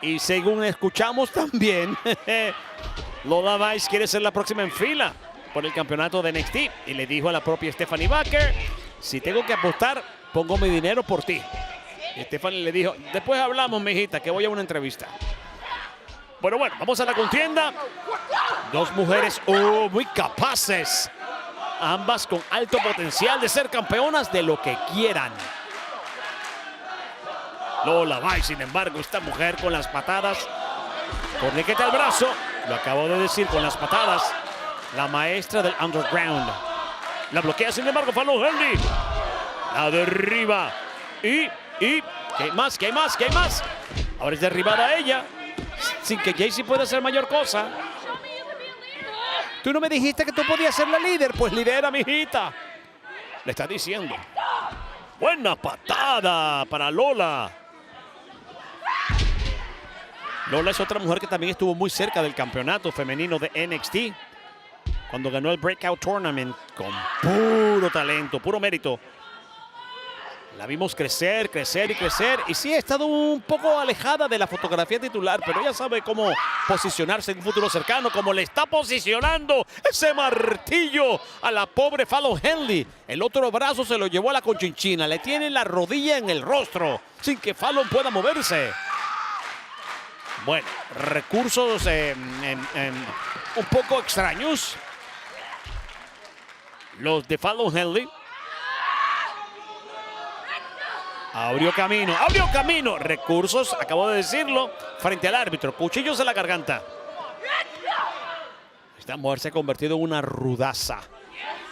Y según escuchamos también, Lola Vice quiere ser la próxima en fila por el campeonato de NXT. Y le dijo a la propia Stephanie Baker, si tengo que apostar, pongo mi dinero por ti. Y Stephanie le dijo, después hablamos, mijita, que voy a una entrevista. Bueno, vamos a la contienda. Dos mujeres muy capaces. Ambas con alto potencial de ser campeonas de lo que quieran. Lola Vice, sin embargo, esta mujer con las patadas. Torniquete al brazo. Lo acabo de decir, con las patadas. La maestra del underground. La bloquea, sin embargo, Fallon Henley. La derriba. Y ¿qué hay más? ¿Qué hay más? ¿Qué hay más? Ahora es derribada ella. Sin que Jacy pueda hacer mayor cosa. Tú no me dijiste que tú podías ser la líder. Pues lidera, mijita. Le está diciendo. Buena patada para Lola. Lola es otra mujer que también estuvo muy cerca del campeonato femenino de NXT. Cuando ganó el Breakout Tournament con puro talento, puro mérito. La vimos crecer, crecer y crecer. Y sí, ha estado un poco alejada de la fotografía titular, pero ella sabe cómo posicionarse en un futuro cercano, como le está posicionando ese martillo a la pobre Fallon Henley. El otro brazo se lo llevó a la conchinchina. Le tiene la rodilla en el rostro, sin que Fallon pueda moverse. Bueno, recursos un poco extraños. Los de Fallon Henley. Abrió camino. Recursos, acabo de decirlo, frente al árbitro. Cuchillos en la garganta. Esta mujer se ha convertido en una rudaza.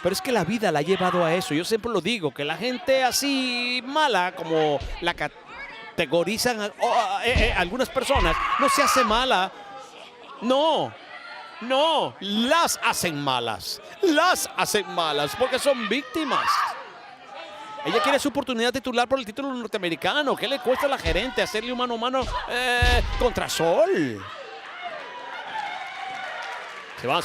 Pero es que la vida la ha llevado a eso. Yo siempre lo digo, que la gente así mala, como la categorizan algunas personas, no se hace mala. No, las hacen malas. Las hacen malas porque son víctimas. Ella quiere su oportunidad titular por el título norteamericano. ¿Qué le cuesta a la gerente hacerle un mano a mano contra Sol? Se va.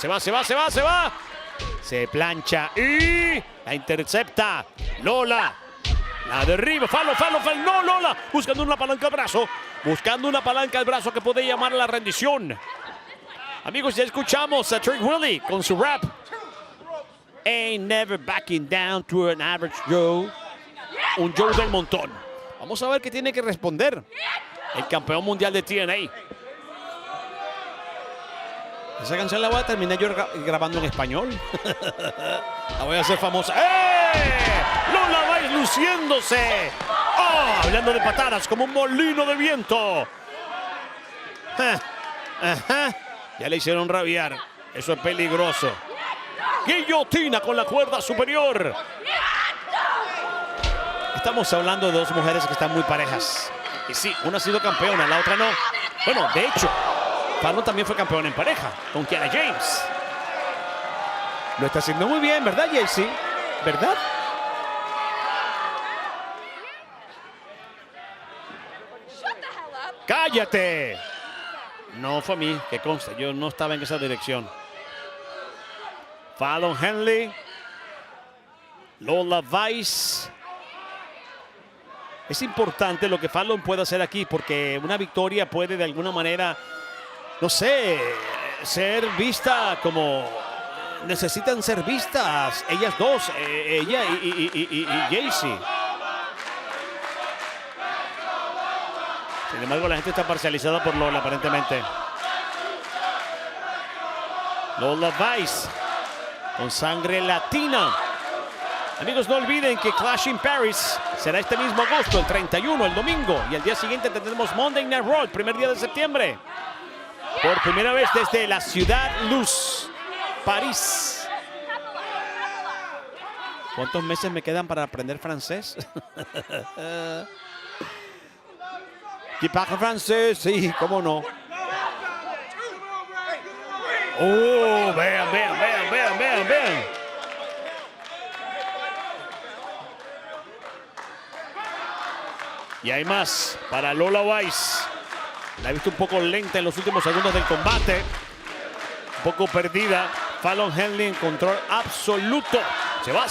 Se plancha y la intercepta. Lola. La derriba. Fallon. No, Lola. Buscando una palanca al brazo. Que puede llamar a la rendición. Amigos, ya escuchamos a Trick Willie con su rap. Ain't never backing down to an average Joe. Un Joe del montón. Vamos a ver qué tiene que responder el campeón mundial de TNA. Esa canción la voy a terminar yo grabando en español. La voy a hacer famosa. Lola Vice luciéndose. Hablando de patadas como un molino de viento. Ya le hicieron rabiar. Eso es peligroso. Guillotina con la cuerda superior. Estamos hablando de dos mujeres que están muy parejas. Y sí, una ha sido campeona, la otra no. Bueno, de hecho, Fallon también fue campeona en pareja con Kiana James. Lo está haciendo muy bien, ¿verdad, Jacy? ¿Verdad? ¡Cállate! No fue a mí, que consta. Yo no estaba en esa dirección. Fallon Henley. Lola Vice. Es importante lo que Fallon puede hacer aquí, porque una victoria puede de alguna manera, no sé, ser vista como necesitan ser vistas ellas dos, ella y Jacy. Sin embargo, la gente está parcializada por Lola, aparentemente. Lola Vice, con sangre latina. Amigos, no olviden que Clash in Paris será este mismo agosto, el 31, el domingo. Y el día siguiente tendremos Monday Night Raw, el primer día de septiembre. Por primera vez desde la Ciudad Luz, París. ¿Cuántos meses me quedan para aprender francés? ¿Qui parle francés? Sí, cómo no. Vean. Y hay más para Lola Vice. La he visto un poco lenta en los últimos segundos del combate. Un poco perdida. Fallon Henley en control absoluto. Se va,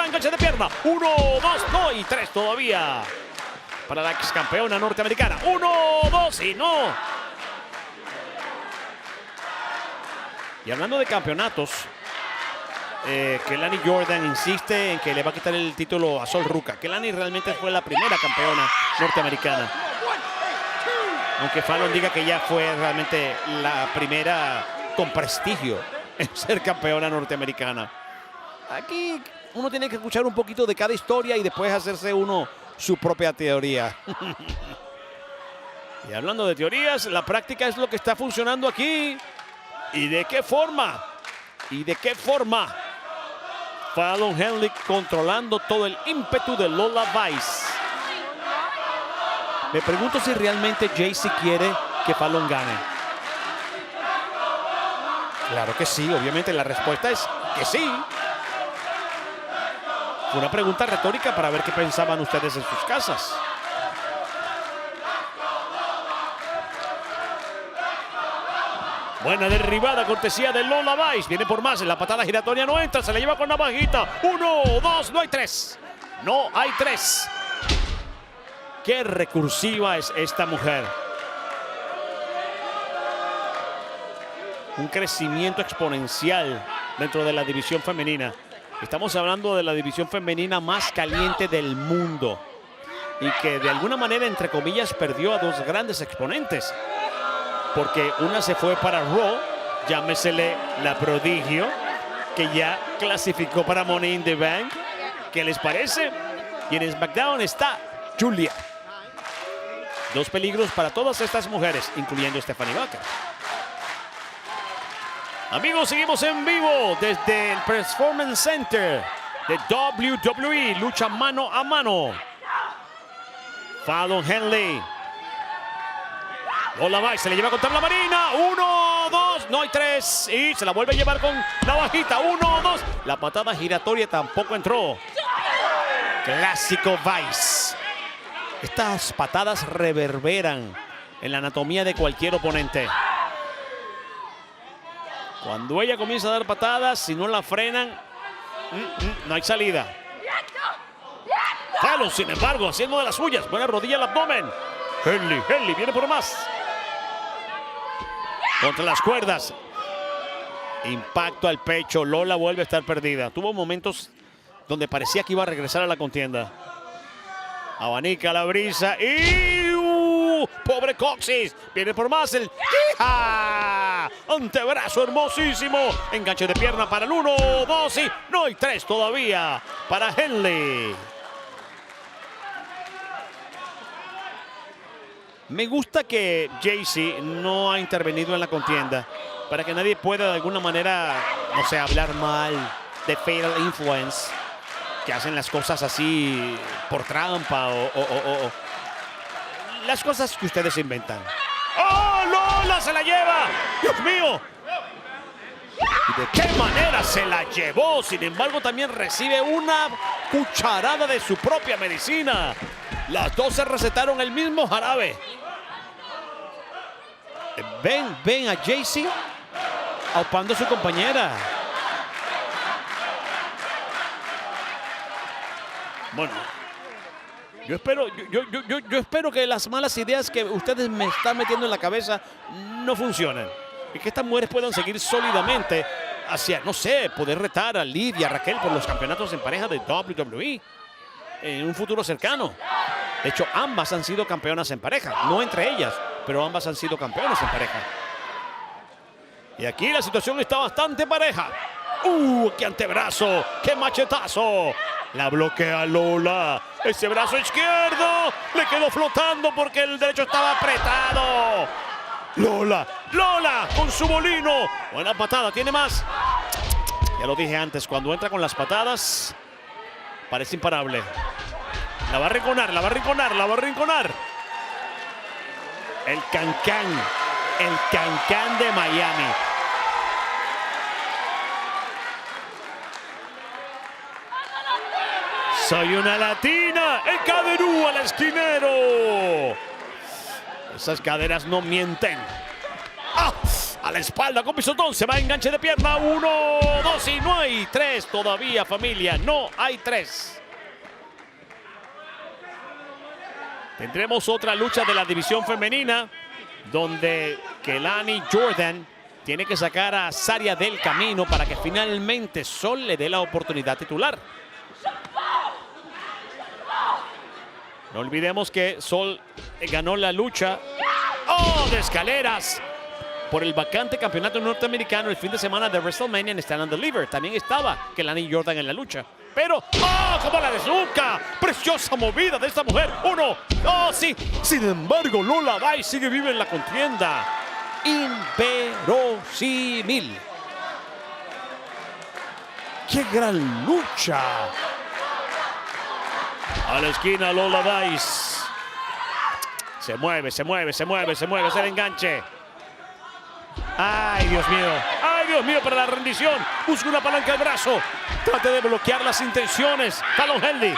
enganche de pierna. 1, 2, no, y 3 todavía. Para la ex campeona norteamericana. 1, 2 y no. Y hablando de campeonatos, Kelani Jordan insiste en que le va a quitar el título a Sol Ruca. Kelani realmente fue la primera campeona norteamericana. Aunque Fallon diga que ella fue realmente la primera con prestigio en ser campeona norteamericana. Aquí uno tiene que escuchar un poquito de cada historia y después hacerse uno su propia teoría. Y hablando de teorías, la práctica es lo que está funcionando aquí. ¿Y de qué forma? ¿Y de qué forma? Fallon Henley controlando todo el ímpetu de Lola Vice. Me pregunto si realmente Jaycee quiere que Fallon gane. Claro que sí, obviamente la respuesta es que sí. Una pregunta retórica para ver qué pensaban ustedes en sus casas. Buena derribada, cortesía de Lola Vice. Viene por más, en la patada giratoria no entra, se la lleva con navajita. 1, 2, no hay 3. No hay 3. Qué recursiva es esta mujer. Un crecimiento exponencial dentro de la división femenina. Estamos hablando de la división femenina más caliente del mundo. Y que de alguna manera, entre comillas, perdió a dos grandes exponentes. Porque una se fue para Raw, llámesele la prodigio, que ya clasificó para Money in the Bank. ¿Qué les parece? Y en SmackDown está Julia. Dos peligros para todas estas mujeres, incluyendo Stephanie Baker. Amigos, seguimos en vivo desde el Performance Center de WWE. Lucha mano a mano. Fallon Henley. Lola Vice se le lleva contra la Marina. 1, 2, no hay 3. Y se la vuelve a llevar con la bajita. 1, 2. La patada giratoria tampoco entró. Clásico Vice. Estas patadas reverberan en la anatomía de cualquier oponente. Cuando ella comienza a dar patadas, si no la frenan, no hay salida. Fallon, sin embargo, haciendo de las suyas. Buena rodilla al abdomen. Henley viene por más. Contra las cuerdas. Impacto al pecho. Lola vuelve a estar perdida. Tuvo momentos donde parecía que iba a regresar a la contienda. Abanica la brisa y... pobre Coxis. Viene por más el... ¡Hija! Antebrazo hermosísimo. Enganche de pierna para el 1, 2 y... no hay 3 todavía para Henley. Me gusta que Jaycee no ha intervenido en la contienda para que nadie pueda de alguna manera, no sé, hablar mal de Fatal Influence, que hacen las cosas así por trampa o las cosas que ustedes inventan. ¡Oh, Lola se la lleva! ¡Dios mío! ¿Y de qué manera se la llevó? Sin embargo, también recibe una cucharada de su propia medicina. Las dos se recetaron el mismo jarabe. Ven a Jaycee aupando a su compañera. Bueno, yo espero que las malas ideas que ustedes me están metiendo en la cabeza no funcionen. Y que estas mujeres puedan seguir sólidamente hacia, no sé, poder retar a Liv y a Raquel por los campeonatos en pareja de WWE en un futuro cercano. De hecho, ambas han sido campeonas en pareja. No entre ellas, pero ambas han sido campeonas en pareja. Y aquí la situación está bastante pareja. ¡Qué antebrazo! ¡Qué machetazo! La bloquea Lola. Ese brazo izquierdo le quedó flotando porque el derecho estaba apretado. Lola con su molino. Buena patada, tiene más. Ya lo dije antes, cuando entra con las patadas, parece imparable. La va a arrinconar. El cancán de Miami. Soy una latina. El caderú al esquinero. Esas caderas no mienten. A la espalda con pisotón. Se va a enganche de pierna. 1, 2 y no hay 3 todavía, familia. No hay 3. Tendremos otra lucha de la división femenina donde Kelani Jordan Tiene que sacar a Saria del camino para que finalmente Sol le dé la oportunidad titular. No olvidemos que Sol ganó la lucha de escaleras por el vacante campeonato norteamericano el fin de semana de WrestleMania en Stand and Deliver. También estaba Kelani Jordan en la lucha. Pero, ¡como la desnuca! Preciosa movida de esta mujer. Sí. Sin embargo, Lola Vice sigue viva en la contienda. Inverosímil. ¡Qué gran lucha! A la esquina Lola Vice. Se mueve. Es el enganche. ¡Ay, Dios mío! ¡Ay, Dios mío! Para la rendición. Busca una palanca al brazo. Trate de bloquear las intenciones. Fallon Henley.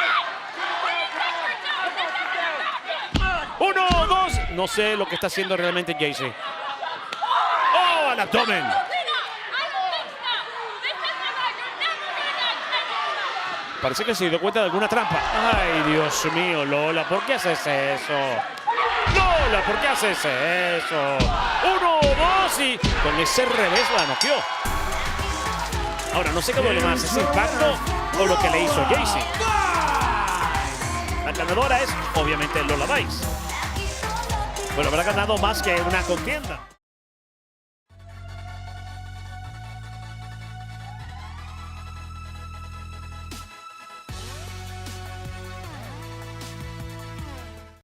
1, 2. No sé lo que está haciendo realmente Jaycee. Al abdomen. Parece que se dio cuenta de alguna trampa. Ay, Dios mío, Lola, ¿por qué haces eso? Lola, ¿por qué haces eso? 1, 2 y con ese revés la noqueó. Ahora, no sé qué duele más, ese impacto o lo que le hizo Jaycee. La ganadora es, obviamente, Lola Vice. Bueno, habrá ganado más que una contienda.